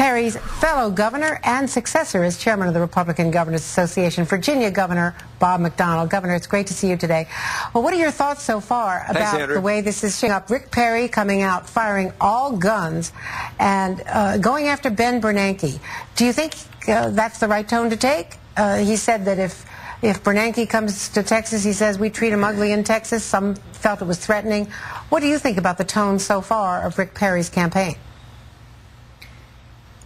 Perry's fellow governor and successor as chairman of the Republican Governors Association, Virginia Governor Bob McDonnell. Governor, it's great to see you today. Well, what are your thoughts so far about the way this is shaping up? Rick Perry coming out, firing all guns, and going after Ben Bernanke. Do you think that's the right tone to take? He said that if Bernanke comes to Texas, he says we treat him ugly in Texas. Some felt it was threatening. What do you think about the tone so far of Rick Perry's campaign?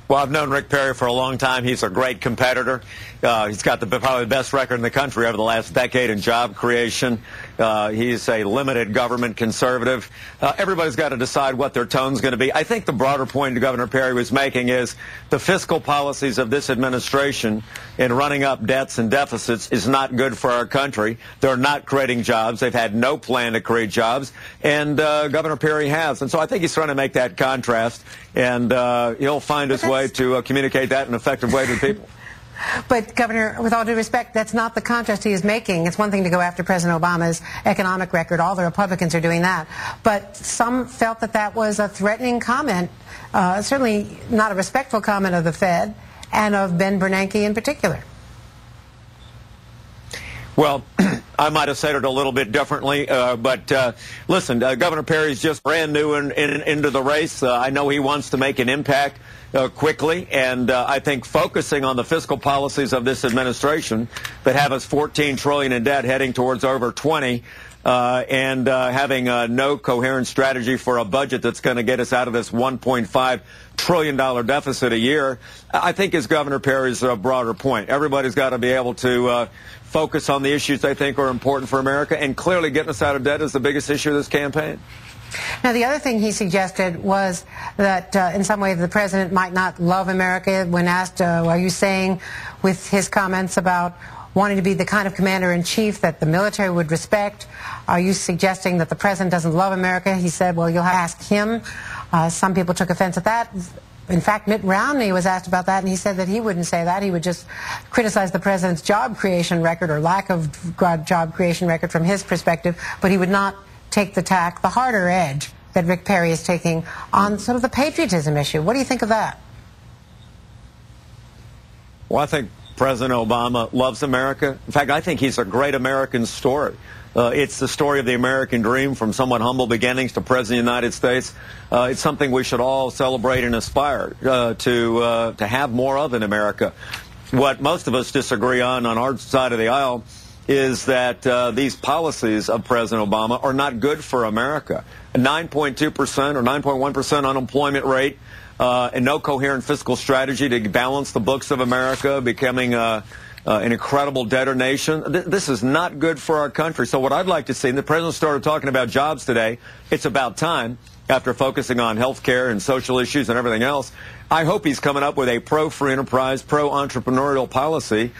Well, I've known Rick Perry for a long time. He's a great competitor. He's got probably the best record in the country over the last decade in job creation. He's a limited government conservative. Everybody's got to decide what their tone's going to be. I think the broader point Governor Perry was making is the fiscal policies of this administration in running up debts and deficits is not good for our country. They're not creating jobs. They've had no plan to create jobs, and Governor Perry has. And so I think he's trying to make that contrast, and he'll find his way to communicate that in an effective way to the people. But, Governor, with all due respect, that's not the contrast he is making. It's one thing to go after President Obama's economic record. All the Republicans are doing that. But some felt that that was a threatening comment, certainly not a respectful comment of the Fed and of Ben Bernanke in particular. Well, I might have said it a little bit differently, but listen, Governor Perry's just brand new into the race. I know he wants to make an impact quickly, and I think focusing on the fiscal policies of this administration that have us $14 trillion in debt, heading towards over 20, and having no coherent strategy for a budget that's going to get us out of this $1.5 trillion deficit a year, I think is Governor Perry's broader point. Everybody's got to be able to focus on the issues they think are important for America, and clearly getting us out of debt is the biggest issue of this campaign. Now, the other thing he suggested was that in some way the president might not love America. When asked, are you saying with his comments about wanting to be the kind of commander-in-chief that the military would respect, are you suggesting that the president doesn't love America? He said, well, you'll have to ask him. Some people took offense at that. In fact, Mitt Romney was asked about that, and he said that he wouldn't say that. He would just criticize the president's job creation record or lack of job creation record from his perspective, but he would not take the tack, the harder edge that Rick Perry is taking on sort of the patriotism issue. What do you think of that? Well, I think President Obama loves America. In fact, I think he's a great American story. It's the story of the American dream, from somewhat humble beginnings to President of the United States. It's something we should all celebrate and aspire to have more of in America. What most of us disagree on our side of the aisle is that these policies of President Obama are not good for America. A 9.2% or 9.1% unemployment rate, and no coherent fiscal strategy to balance the books of America, becoming an incredible debtor nation. This is not good for our country. So what I'd like to see, and the president started talking about jobs today, it's about time, after focusing on health care and social issues and everything else. I hope he's coming up with a pro-free enterprise, pro-entrepreneurial policy,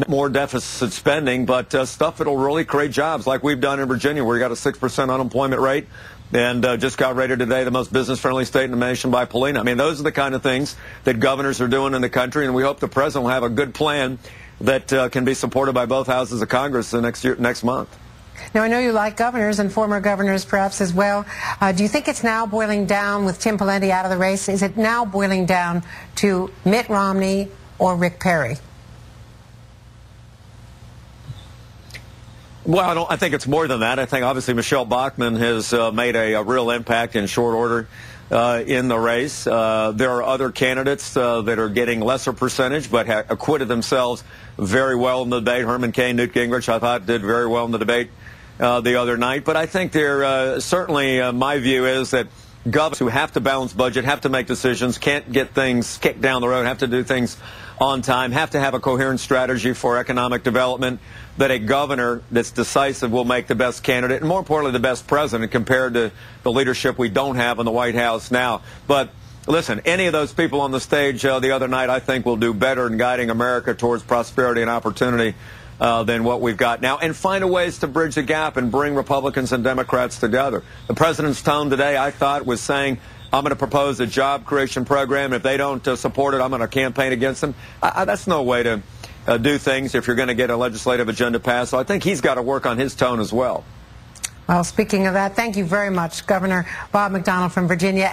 more deficit spending, but stuff that will really create jobs, like we've done in Virginia, where you got a 6% unemployment rate, and just got rated today the most business-friendly state in the nation by Polina. I mean, those are the kind of things that governors are doing in the country, and we hope the president will have a good plan that can be supported by both houses of Congress next month. Now, I know you like governors and former governors perhaps as well. Do you think it's now boiling down, with Tim Pawlenty out of the race, is it now boiling down to Mitt Romney or Rick Perry? Well, I think it's more than that. I think obviously Michelle Bachmann has made a real impact in short order in the race. There are other candidates that are getting lesser percentage but acquitted themselves very well in the debate. Herman Cain, Newt Gingrich, I thought, did very well in the debate the other night. But I think certainly my view is that governors who have to balance budget, have to make decisions, can't get things kicked down the road, have to do things on time, have to have a coherent strategy for economic development, that a governor that's decisive will make the best candidate, and more importantly, the best president, compared to the leadership we don't have in the White House now. But listen, any of those people on the stage the other night, I think, will do better in guiding America towards prosperity and opportunity than what we've got now, and find ways to bridge the gap and bring Republicans and Democrats together. The president's tone today, I thought, was saying, I'm going to propose a job creation program. If they don't support it, I'm going to campaign against them. That's no way to do things if you're going to get a legislative agenda passed. So I think he's got to work on his tone as well. Well, speaking of that, thank you very much, Governor Bob McDonnell from Virginia.